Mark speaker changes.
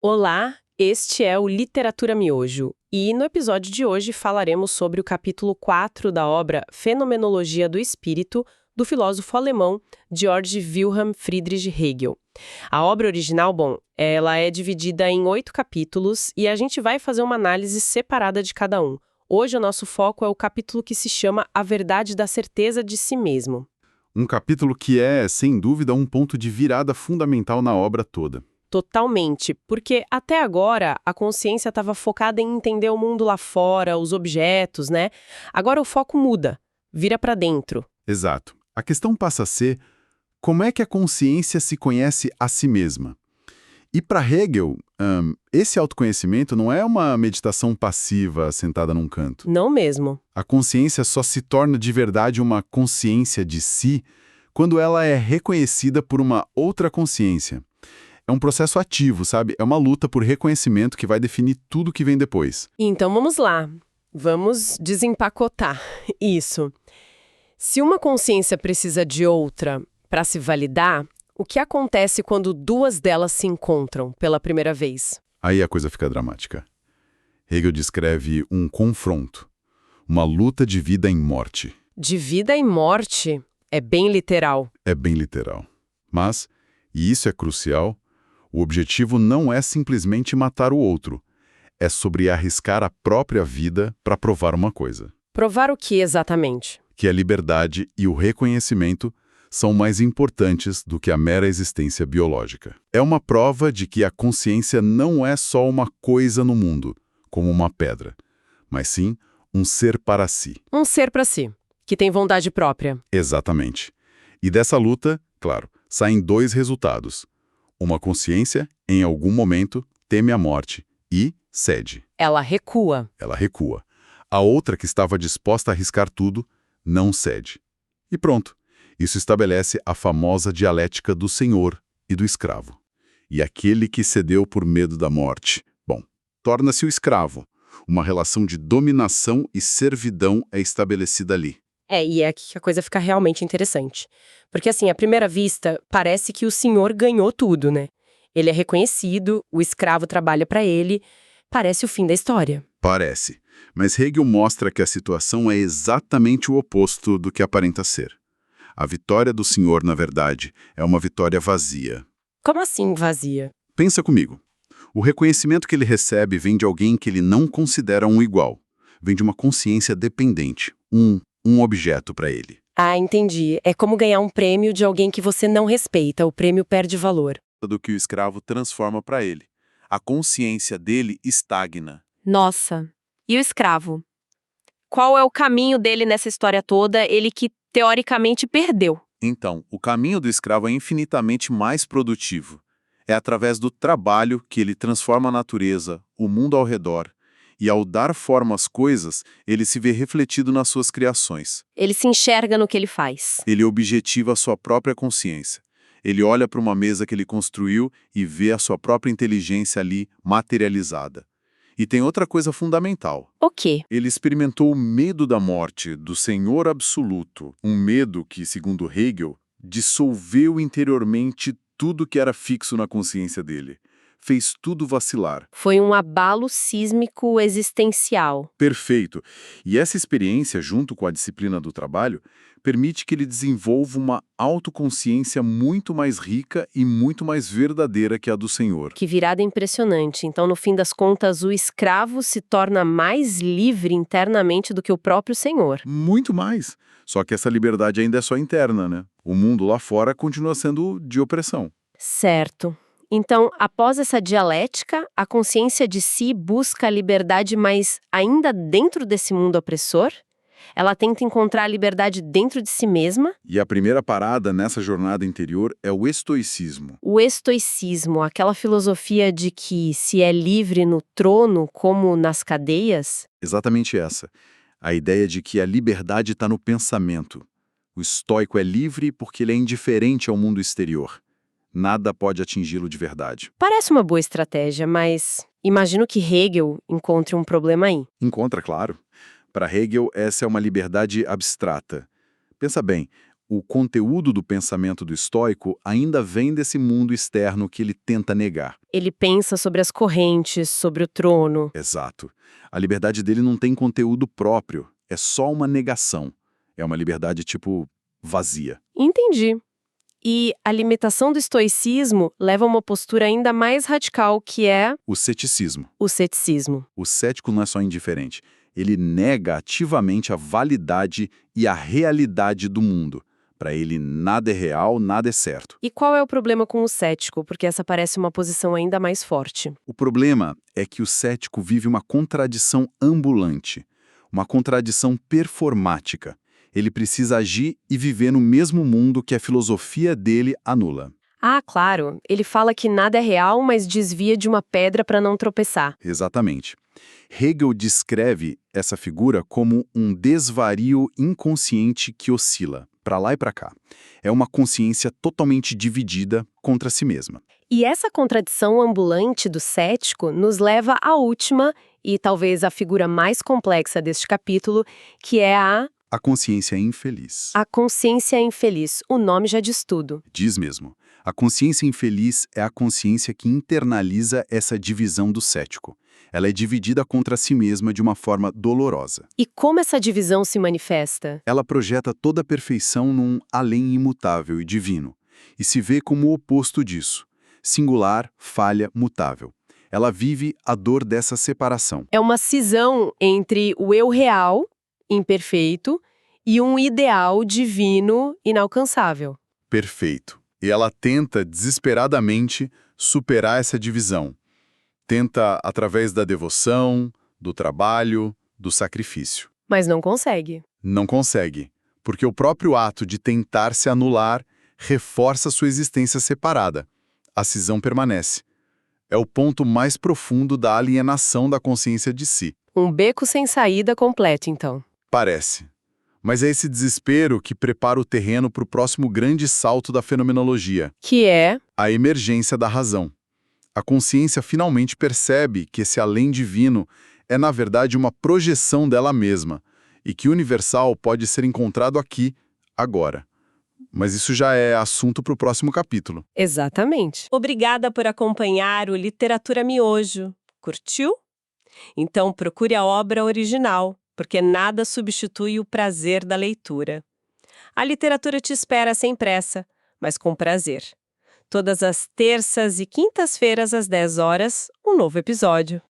Speaker 1: Olá, este é o Literatura Miojo e no episódio de hoje falaremos sobre o capítulo 4 da obra Fenomenologia do Espírito, do filósofo alemão Georg Wilhelm Friedrich Hegel. A obra original, ela é dividida em 8 capítulos e a gente vai fazer uma análise separada de cada um. Hoje o nosso foco é o capítulo que se chama A Verdade da Certeza de Si Mesmo.
Speaker 2: Um capítulo que é, sem dúvida, um ponto de virada fundamental na obra toda.
Speaker 1: Totalmente, porque até agora a consciência estava focada em entender o mundo lá fora, os objetos, né? Agora o foco muda, vira para dentro.
Speaker 2: Exato. A questão passa a ser como é que a consciência se conhece a si mesma. E para Hegel, esse autoconhecimento não é uma meditação passiva sentada num canto.
Speaker 1: Não mesmo.
Speaker 2: A consciência só se torna de verdade uma consciência de si quando ela é reconhecida por uma outra consciência. É um processo ativo, sabe? É uma luta por reconhecimento que vai definir tudo que vem depois.
Speaker 1: Então vamos lá, vamos desempacotar isso. Se uma consciência precisa de outra para se validar, o que acontece quando duas delas se encontram pela primeira vez?
Speaker 2: Aí a coisa fica dramática. Hegel descreve um confronto, uma luta de vida e morte.
Speaker 1: De vida e morte é bem literal.
Speaker 2: É bem literal. Mas, e isso é crucial, o objetivo não é simplesmente matar o outro. É sobre arriscar a própria vida para provar uma coisa.
Speaker 1: Provar o que exatamente?
Speaker 2: Que a liberdade e o reconhecimento são mais importantes do que a mera existência biológica. É uma prova de que a consciência não é só uma coisa no mundo, como uma pedra, mas sim um ser para si.
Speaker 1: Um ser para si, que tem vontade própria.
Speaker 2: Exatamente. E dessa luta, claro, saem dois resultados. Uma consciência, em algum momento, teme a morte e cede.
Speaker 1: Ela recua.
Speaker 2: Ela recua. A outra, que estava disposta a arriscar tudo, não cede. E pronto. Isso estabelece a famosa dialética do senhor e do escravo. E aquele que cedeu por medo da morte, torna-se o escravo. Uma relação de dominação e servidão é estabelecida ali.
Speaker 1: E é aqui que a coisa fica realmente interessante. Porque assim, à primeira vista, parece que o senhor ganhou tudo, né? Ele é reconhecido, o escravo trabalha para ele. Parece o fim da história.
Speaker 2: Parece. Mas Hegel mostra que a situação é exatamente o oposto do que aparenta ser. A vitória do senhor, na verdade, é uma vitória vazia.
Speaker 1: Como assim vazia?
Speaker 2: Pensa comigo. O reconhecimento que ele recebe vem de alguém que ele não considera um igual. Vem de uma consciência dependente, um objeto para ele.
Speaker 1: Ah, entendi. É como ganhar um prêmio de alguém que você não respeita. O prêmio perde valor.
Speaker 2: Do que o escravo transforma para ele. A consciência dele estagna.
Speaker 1: Nossa. E o escravo? Qual é o caminho dele nessa história toda, ele que teoricamente perdeu?
Speaker 2: Então, o caminho do escravo é infinitamente mais produtivo. É através do trabalho que ele transforma a natureza, o mundo ao redor. E ao dar forma às coisas, ele se vê refletido nas suas criações.
Speaker 1: Ele se enxerga no que ele faz.
Speaker 2: Ele objetiva a sua própria consciência. Ele olha para uma mesa que ele construiu e vê a sua própria inteligência ali materializada. E tem outra coisa fundamental.
Speaker 1: O quê?
Speaker 2: Ele experimentou o medo da morte, do Senhor absoluto. Um medo que, segundo Hegel, dissolveu interiormente tudo que era fixo na consciência dele. Fez tudo vacilar.
Speaker 1: Foi um abalo sísmico existencial.
Speaker 2: Perfeito. E essa experiência, junto com a disciplina do trabalho, permite que ele desenvolva uma autoconsciência muito mais rica e muito mais verdadeira que a do Senhor.
Speaker 1: Que virada impressionante. Então, no fim das contas, o escravo se torna mais livre internamente do que o próprio senhor.
Speaker 2: Muito mais. Só que essa liberdade ainda é só interna, né? O mundo lá fora continua sendo de opressão.
Speaker 1: Certo. Então, após essa dialética, a consciência de si busca a liberdade, mas ainda dentro desse mundo opressor? Ela tenta encontrar a liberdade dentro de si mesma?
Speaker 2: E a primeira parada nessa jornada interior é o estoicismo.
Speaker 1: O estoicismo, aquela filosofia de que se é livre no trono como nas cadeias?
Speaker 2: Exatamente essa. A ideia de que a liberdade está no pensamento. O estoico é livre porque ele é indiferente ao mundo exterior. Nada pode atingi-lo de verdade.
Speaker 1: Parece uma boa estratégia, mas imagino que Hegel encontre um problema aí.
Speaker 2: Encontra, claro. Para Hegel, essa é uma liberdade abstrata. Pensa bem, o conteúdo do pensamento do estoico ainda vem desse mundo externo que ele tenta negar.
Speaker 1: Ele pensa sobre as correntes, sobre o trono.
Speaker 2: Exato. A liberdade dele não tem conteúdo próprio, é só uma negação. É uma liberdade, tipo, vazia.
Speaker 1: Entendi. E a limitação do estoicismo leva a uma postura ainda mais radical, que é
Speaker 2: O ceticismo.
Speaker 1: o ceticismo.
Speaker 2: O cético não é só indiferente. Ele nega ativamente a validade e a realidade do mundo. Para ele, nada é real, nada é certo.
Speaker 1: E qual é o problema com o cético? Porque essa parece uma posição ainda mais forte.
Speaker 2: O problema é que o cético vive uma contradição ambulante, uma contradição performática. Ele precisa agir e viver no mesmo mundo que a filosofia dele anula.
Speaker 1: Ah, claro, ele fala que nada é real, mas desvia de uma pedra para não tropeçar.
Speaker 2: Exatamente. Hegel descreve essa figura como um desvario inconsciente que oscila, para lá e para cá. É uma consciência totalmente dividida contra si mesma.
Speaker 1: E essa contradição ambulante do cético nos leva à última e talvez a figura mais complexa deste capítulo, que é
Speaker 2: A consciência infeliz.
Speaker 1: a consciência infeliz. O nome já diz tudo.
Speaker 2: Diz mesmo. A consciência infeliz é a consciência que internaliza essa divisão do cético. Ela é dividida contra si mesma de uma forma dolorosa.
Speaker 1: E como essa divisão se manifesta?
Speaker 2: Ela projeta toda a perfeição num além imutável e divino, e se vê como o oposto disso, singular, falha, mutável. Ela vive a dor dessa separação.
Speaker 1: É uma cisão entre o eu real, imperfeito, e um ideal divino inalcançável.
Speaker 2: Perfeito. E ela tenta desesperadamente superar essa divisão. Tenta através da devoção, do trabalho, do sacrifício.
Speaker 1: Mas não consegue.
Speaker 2: Não consegue, porque o próprio ato de tentar se anular reforça sua existência separada. A cisão permanece. É o ponto mais profundo da alienação da consciência de si.
Speaker 1: Um beco sem saída completo, então.
Speaker 2: Parece. Mas é esse desespero que prepara o terreno para o próximo grande salto da fenomenologia,
Speaker 1: Que é
Speaker 2: a emergência da razão. A consciência finalmente percebe que esse além divino é, na verdade, uma projeção dela mesma, e que o universal pode ser encontrado aqui, agora. Mas isso já é assunto para o próximo capítulo.
Speaker 1: exatamente. Obrigada por acompanhar o Literatura Miojo. Curtiu? Então procure a obra original, porque nada substitui o prazer da leitura. A literatura te espera sem pressa, mas com prazer. Todas as terças e quintas-feiras às 10 horas, um novo episódio.